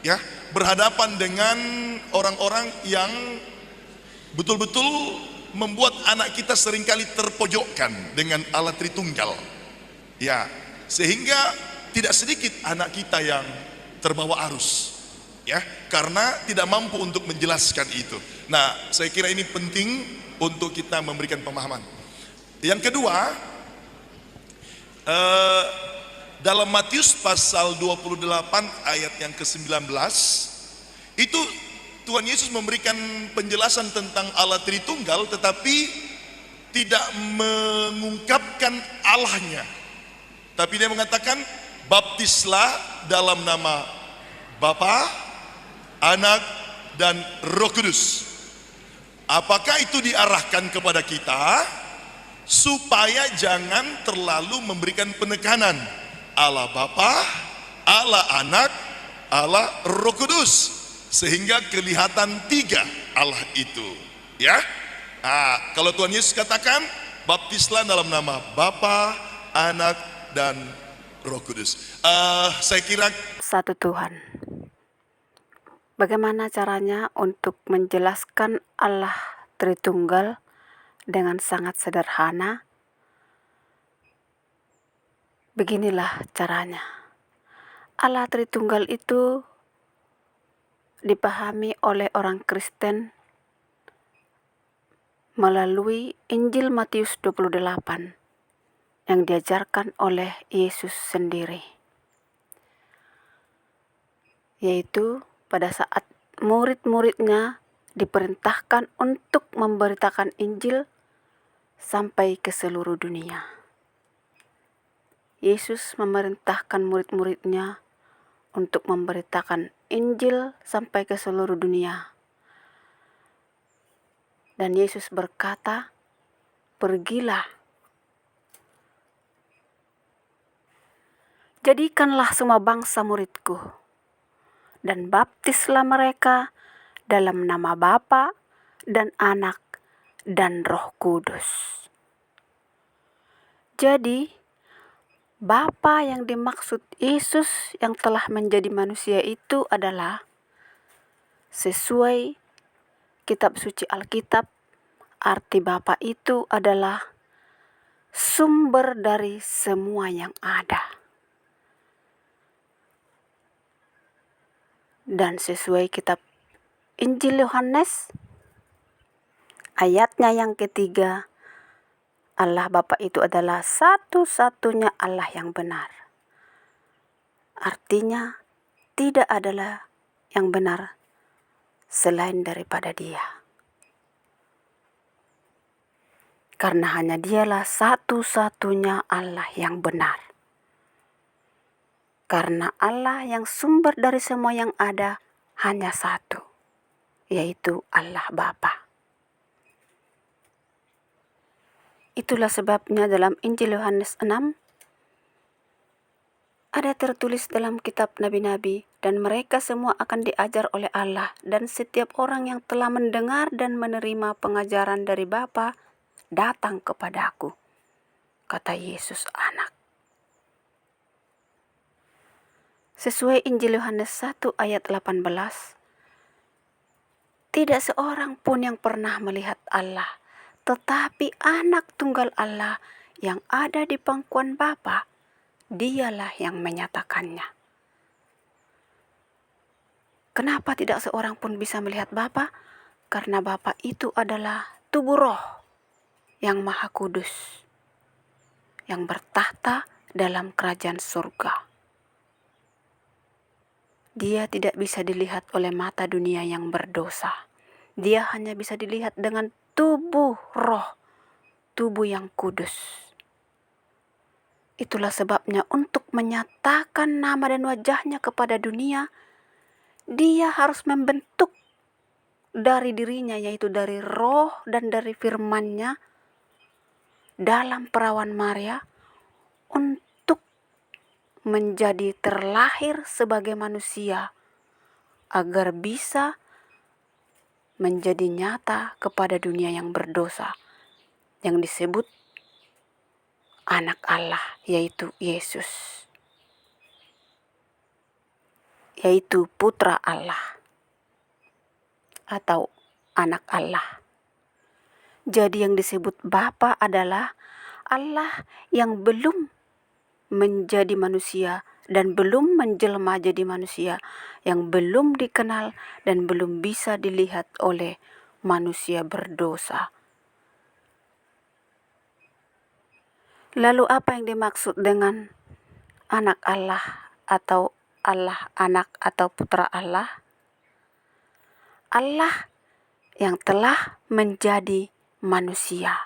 ya, berhadapan dengan orang-orang yang betul-betul membuat anak kita seringkali terpojokkan dengan Allah Tritunggal. Ya, sehingga tidak sedikit anak kita yang terbawa arus, ya, karena tidak mampu untuk menjelaskan itu. Nah, saya kira ini penting untuk kita memberikan pemahaman. Yang kedua, dalam Matius pasal 28 ayat yang ke-19, itu Tuhan Yesus memberikan penjelasan tentang Allah Tritunggal, tetapi tidak mengungkapkan Allahnya. Tapi dia mengatakan, baptislah dalam nama Bapa, Anak, dan Roh Kudus. Apakah itu diarahkan kepada kita supaya jangan terlalu memberikan penekanan Allah Bapa, Allah Anak, Allah Roh Kudus, sehingga kelihatan tiga Allah itu, ya. Nah, kalau Tuhan Yesus katakan baptislah dalam nama Bapa, Anak, dan Roh Kudus. Saya kira Satu Tuhan. Bagaimana caranya untuk menjelaskan Allah Tritunggal dengan sangat sederhana? Beginilah caranya. Allah Tritunggal itu dipahami oleh orang Kristen melalui Injil Matius 28 yang diajarkan oleh Yesus sendiri. Yaitu pada saat murid-muridnya diperintahkan untuk memberitakan Injil sampai ke seluruh dunia. Yesus memerintahkan murid-muridnya untuk memberitakan Injil sampai ke seluruh dunia. Dan Yesus berkata, "Pergilah, jadikanlah semua bangsa muridku, dan baptislah mereka dalam nama Bapa dan Anak dan Roh Kudus." Jadi, Bapa yang dimaksud Yesus yang telah menjadi manusia itu adalah sesuai kitab suci Alkitab. Arti Bapa itu adalah sumber dari semua yang ada. Dan sesuai kitab Injil Yohanes, ayatnya yang ketiga, Allah Bapa itu adalah satu-satunya Allah yang benar. Artinya, tidak adalah yang benar selain daripada Dia. Karena hanya Dialah satu-satunya Allah yang benar. Karena Allah yang sumber dari semua yang ada hanya satu, yaitu Allah Bapa. Itulah sebabnya dalam Injil Yohanes 6 ada tertulis dalam kitab nabi-nabi, dan mereka semua akan diajar oleh Allah, dan setiap orang yang telah mendengar dan menerima pengajaran dari Bapa datang kepadaku, kata Yesus Anak. Sesuai Injil Yohanes 1 ayat 18, tidak seorang pun yang pernah melihat Allah, tetapi Anak Tunggal Allah yang ada di pangkuan Bapa, Dialah yang menyatakannya. Kenapa tidak seorang pun bisa melihat Bapa? Karena Bapa itu adalah tubuh roh yang maha kudus, yang bertahta dalam kerajaan surga. Dia tidak bisa dilihat oleh mata dunia yang berdosa. Dia hanya bisa dilihat dengan tubuh roh, tubuh yang kudus. Itulah sebabnya untuk menyatakan nama dan wajahnya kepada dunia, Dia harus membentuk dari dirinya, yaitu dari roh dan dari firman-Nya dalam perawan Maria untuk menjadi terlahir sebagai manusia agar bisa menjadi nyata kepada dunia yang berdosa yang disebut Anak Allah, yaitu Yesus. yaitu putra Allah atau anak Allah. Jadi yang disebut Bapa adalah Allah yang belum menjadi manusia dan belum menjelma jadi manusia, yang belum dikenal dan belum bisa dilihat oleh manusia berdosa. Lalu apa yang dimaksud dengan anak Allah atau Allah anak atau putra Allah? Allah yang telah menjadi manusia.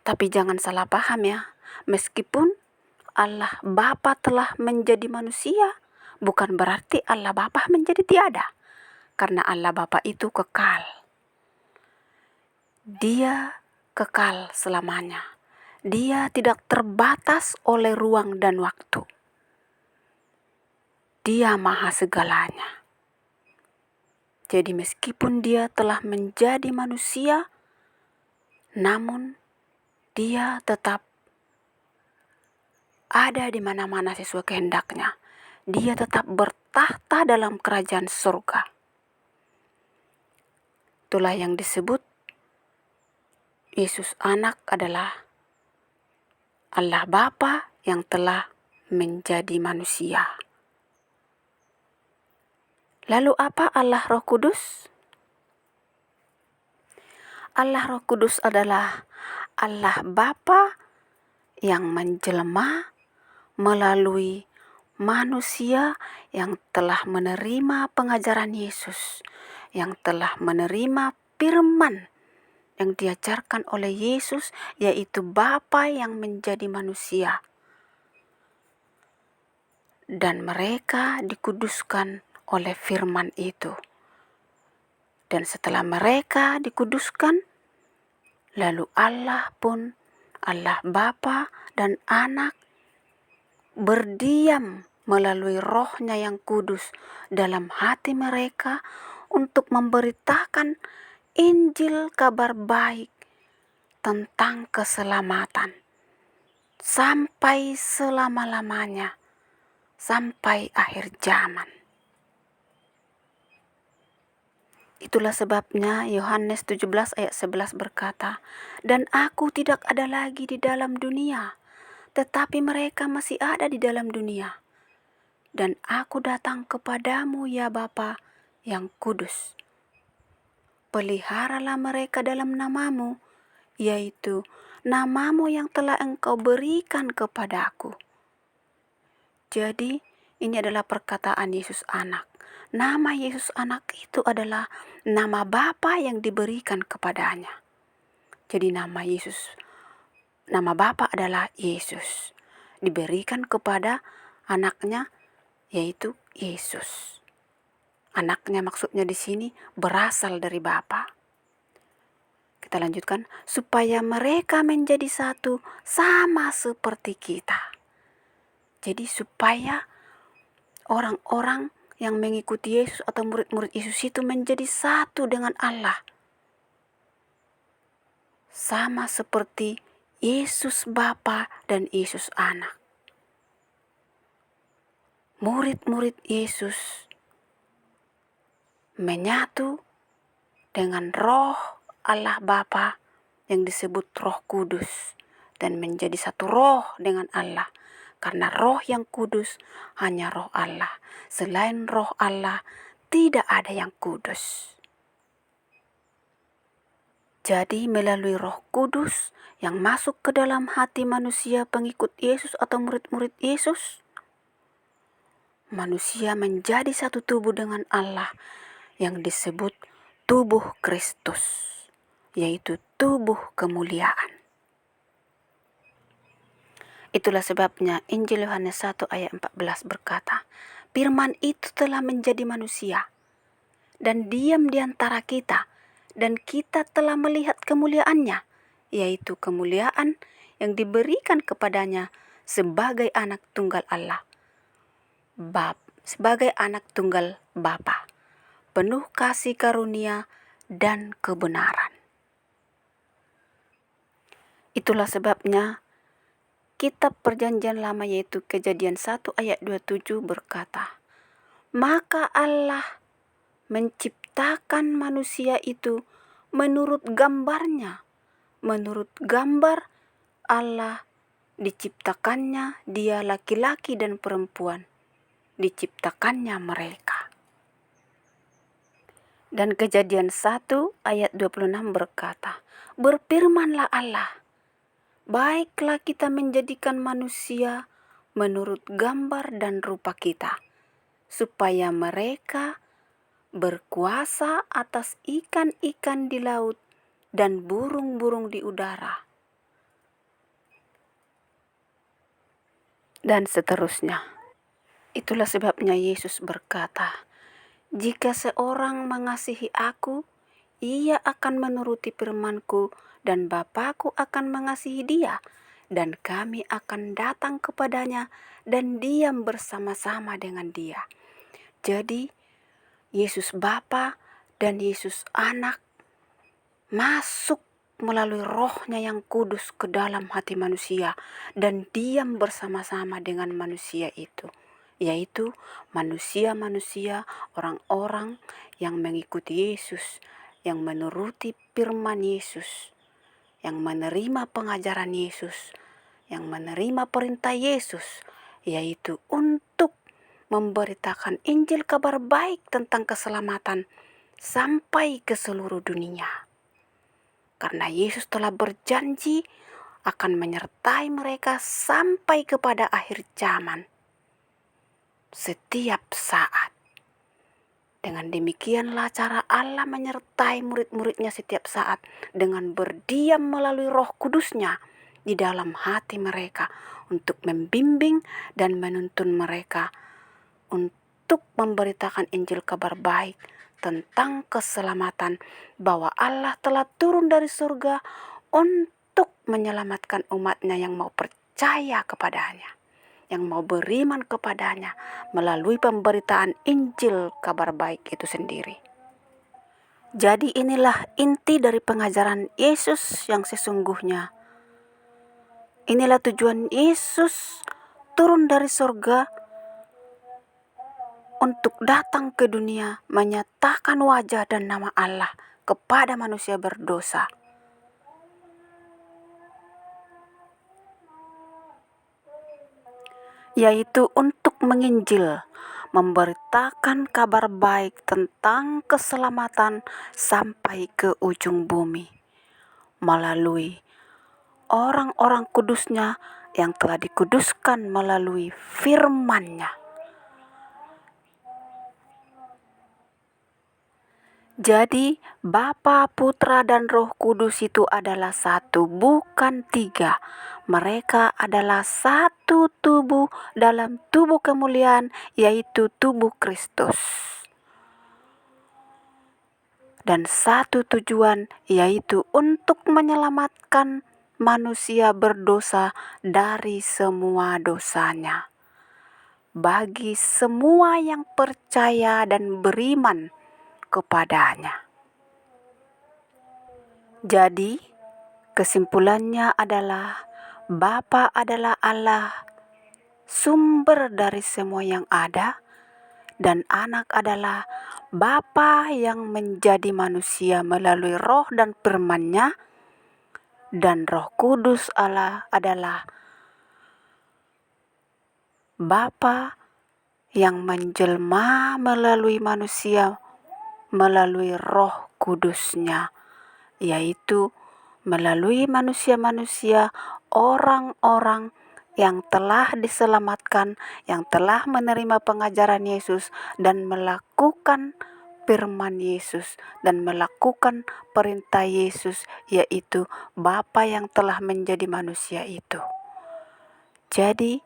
Tapi jangan salah paham ya, meskipun Allah Bapa telah menjadi manusia, bukan berarti Allah Bapa menjadi tiada. Karena Allah Bapa itu kekal. Dia kekal selamanya. Dia tidak terbatas oleh ruang dan waktu. Dia maha segalanya. Jadi meskipun dia telah menjadi manusia, namun dia tetap ada di mana-mana sesuai kehendaknya. Dia tetap bertahta dalam kerajaan surga. Itulah yang disebut Yesus anak adalah Allah Bapa yang telah menjadi manusia. Lalu apa Allah Roh Kudus? Allah Roh Kudus adalah Allah Bapa yang menjelma melalui manusia yang telah menerima pengajaran Yesus, yang telah menerima firman yang diajarkan oleh Yesus, yaitu Bapa yang menjadi manusia. Dan mereka dikuduskan oleh firman itu. Dan setelah mereka dikuduskan, lalu Allah pun, Allah Bapa dan Anak berdiam melalui Roh-Nya yang kudus dalam hati mereka untuk memberitakan Injil kabar baik tentang keselamatan sampai selama-lamanya, sampai akhir zaman. Itulah sebabnya Yohanes 17 ayat 11 berkata, "Dan aku tidak ada lagi di dalam dunia, tetapi mereka masih ada di dalam dunia. Dan aku datang kepadamu ya Bapa yang kudus. Peliharalah mereka dalam namamu, yaitu namamu yang telah engkau berikan kepadaku." Jadi ini adalah perkataan Yesus anak. Nama Yesus anak itu adalah nama Bapa yang diberikan kepadanya. Jadi nama Bapa adalah Yesus. Diberikan kepada anaknya yaitu Yesus. Anaknya maksudnya di sini berasal dari Bapa. Kita lanjutkan, supaya mereka menjadi satu sama seperti kita. Jadi supaya orang-orang yang mengikuti Yesus atau murid-murid Yesus itu menjadi satu dengan Allah. Sama seperti Yesus Bapa dan Yesus Anak. Murid-murid Yesus menyatu dengan Roh Allah Bapa yang disebut Roh Kudus dan menjadi satu roh dengan Allah. Karena Roh yang kudus hanya Roh Allah. Selain Roh Allah, tidak ada yang kudus. Jadi melalui Roh Kudus yang masuk ke dalam hati manusia pengikut Yesus atau murid-murid Yesus, manusia menjadi satu tubuh dengan Allah yang disebut tubuh Kristus, yaitu tubuh kemuliaan. Itulah sebabnya Injil Yohanes 1 ayat 14 berkata, "Firman itu telah menjadi manusia dan diam di antara kita, dan kita telah melihat kemuliaannya, yaitu kemuliaan yang diberikan kepadanya sebagai anak tunggal Allah, sebagai anak tunggal Bapa, penuh kasih karunia dan kebenaran." Itulah sebabnya kitab Perjanjian Lama, yaitu Kejadian 1 ayat 27 berkata, "Maka Allah menciptakan manusia itu menurut gambarnya. Menurut gambar Allah diciptakannya, dia laki-laki dan perempuan. Diciptakannya mereka." Dan Kejadian 1 ayat 26 berkata, "Berfirmanlah Allah, baiklah kita menjadikan manusia menurut gambar dan rupa kita, supaya mereka berkuasa atas ikan-ikan di laut dan burung-burung di udara." Dan seterusnya. Itulah sebabnya Yesus berkata, "Jika seorang mengasihi aku, ia akan menuruti firman-Ku, dan Bapa-Ku akan mengasihi dia, dan kami akan datang kepadanya dan diam bersama-sama dengan dia." Jadi, Yesus Bapa dan Yesus Anak masuk melalui Roh-Nya yang kudus ke dalam hati manusia dan diam bersama-sama dengan manusia itu, yaitu manusia-manusia, orang-orang yang mengikuti Yesus, yang menuruti firman Yesus, yang menerima pengajaran Yesus, yang menerima perintah Yesus, yaitu untuk memberitakan Injil kabar baik tentang keselamatan sampai ke seluruh dunia. Karena Yesus telah berjanji akan menyertai mereka sampai kepada akhir zaman, setiap saat. Dengan demikianlah cara Allah menyertai murid-muridnya setiap saat, dengan berdiam melalui Roh Kudus-Nya di dalam hati mereka untuk membimbing dan menuntun mereka untuk memberitakan Injil kabar baik tentang keselamatan, bahwa Allah telah turun dari surga untuk menyelamatkan umat-Nya yang mau percaya kepadanya, yang mau beriman kepadanya melalui pemberitaan Injil kabar baik itu sendiri. Jadi inilah inti dari pengajaran Yesus yang sesungguhnya. Inilah tujuan Yesus turun dari surga untuk datang ke dunia, menyatakan wajah dan nama Allah kepada manusia berdosa. Yaitu untuk menginjil, memberitakan kabar baik tentang keselamatan sampai ke ujung bumi, melalui orang-orang kudus-Nya yang telah dikuduskan melalui firman-Nya. Jadi Bapa, Putra, dan Roh Kudus itu adalah satu, bukan tiga. Mereka adalah satu tubuh dalam tubuh kemuliaan, yaitu tubuh Kristus. Dan satu tujuan, yaitu untuk menyelamatkan manusia berdosa dari semua dosanya. Bagi semua yang percaya dan beriman kepadanya. Jadi, kesimpulannya adalah Bapa adalah Allah, sumber dari semua yang ada, dan Anak adalah Bapa yang menjadi manusia melalui Roh dan firman-Nya, dan Roh Kudus Allah adalah Bapa yang menjelma melalui manusia melalui Roh Kudus-Nya, yaitu melalui manusia-manusia, orang-orang yang telah diselamatkan, yang telah menerima pengajaran Yesus dan melakukan firman Yesus dan melakukan perintah Yesus, yaitu Bapa yang telah menjadi manusia itu. Jadi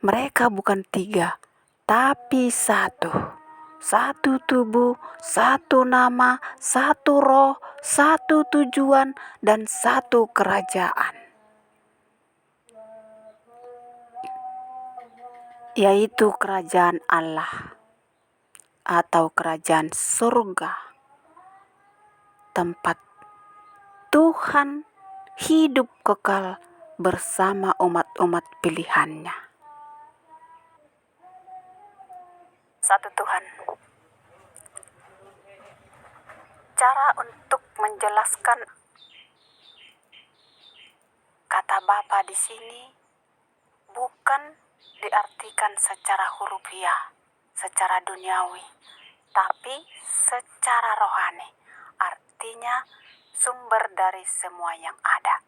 mereka bukan tiga, tapi satu. Satu tubuh, satu nama, satu roh, satu tujuan, dan satu kerajaan. Yaitu kerajaan Allah atau kerajaan surga. Tempat Tuhan hidup kekal bersama umat-umat pilihannya. Satu Tuhan. Cara untuk menjelaskan kata Bapa di sini bukan diartikan secara hurufiah, secara duniawi, tapi secara rohani. Artinya sumber dari semua yang ada.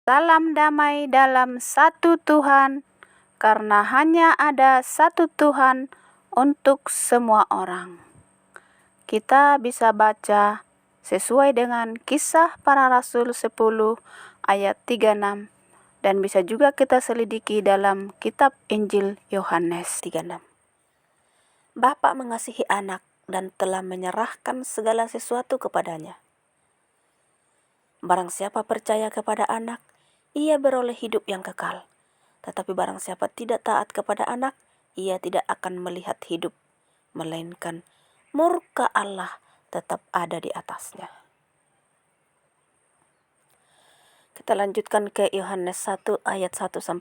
Salam damai dalam satu Tuhan, karena hanya ada satu Tuhan untuk semua orang. Kita bisa baca sesuai dengan Kisah Para Rasul 10 ayat 36, dan bisa juga kita selidiki dalam kitab Injil Yohanes 36. Bapa mengasihi anak dan telah menyerahkan segala sesuatu kepadanya. Barang siapa percaya kepada anak, ia beroleh hidup yang kekal. Tetapi barang siapa tidak taat kepada anak, ia tidak akan melihat hidup, melainkan murka Allah tetap ada di atasnya. Kita lanjutkan ke Yohanes 1 ayat 1-3.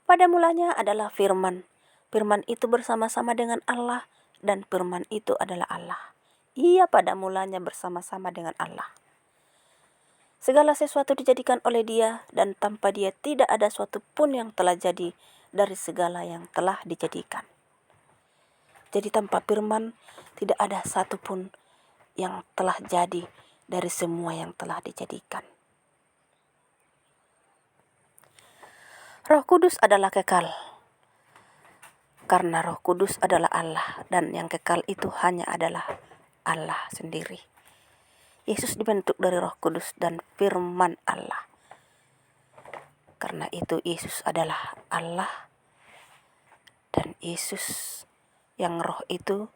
Pada mulanya adalah firman. Firman itu bersama-sama dengan Allah, dan firman itu adalah Allah. Ia pada mulanya bersama-sama dengan Allah. Segala sesuatu dijadikan oleh Dia, dan tanpa Dia tidak ada suatu pun yang telah jadi dari segala yang telah dijadikan. Jadi tanpa firman tidak ada satu pun yang telah jadi dari semua yang telah dijadikan. Roh Kudus adalah kekal, karena Roh Kudus adalah Allah, dan yang kekal itu hanya adalah Allah sendiri. Yesus dibentuk dari Roh Kudus dan firman Allah. Karena itu Yesus adalah Allah, dan Yesus yang Roh itu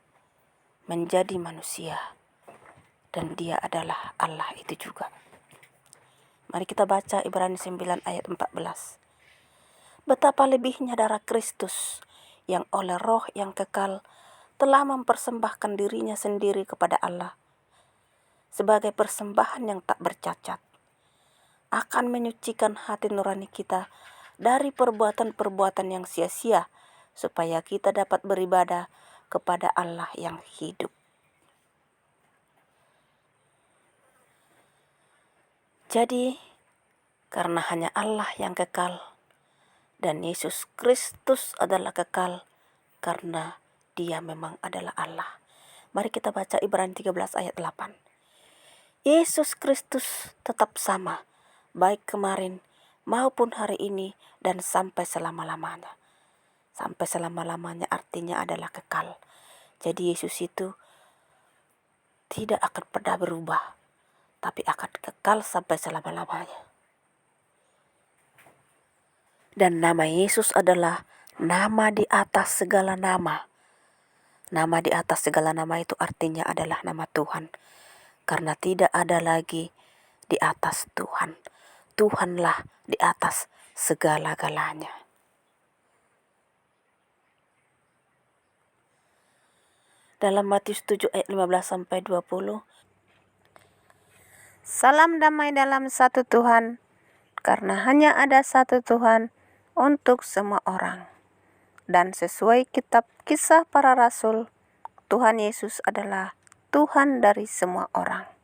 menjadi manusia, dan Dia adalah Allah itu juga. Mari kita baca Ibrani 9 ayat 14. Betapa lebihnya darah Kristus yang oleh Roh yang kekal telah mempersembahkan dirinya sendiri kepada Allah sebagai persembahan yang tak bercacat, akan menyucikan hati nurani kita dari perbuatan-perbuatan yang sia-sia, supaya kita dapat beribadah kepada Allah yang hidup. Jadi, karena hanya Allah yang kekal, dan Yesus Kristus adalah kekal, karena Dia memang adalah Allah. Mari kita baca Ibrani 13 ayat 8. Yesus Kristus tetap sama, baik kemarin maupun hari ini dan sampai selama-lamanya. Sampai selama-lamanya artinya adalah kekal. Jadi Yesus itu tidak akan pernah berubah, tapi akan kekal sampai selama-lamanya. Dan nama Yesus adalah nama di atas segala nama. Nama di atas segala nama itu artinya adalah nama Tuhan. Karena tidak ada lagi di atas Tuhan. Tuhanlah di atas segala-galanya. Dalam Matius 7 ayat 15-20. Salam damai dalam satu Tuhan, karena hanya ada satu Tuhan untuk semua orang. Dan sesuai kitab Kisah Para Rasul, Tuhan Yesus adalah Tuhan dari semua orang.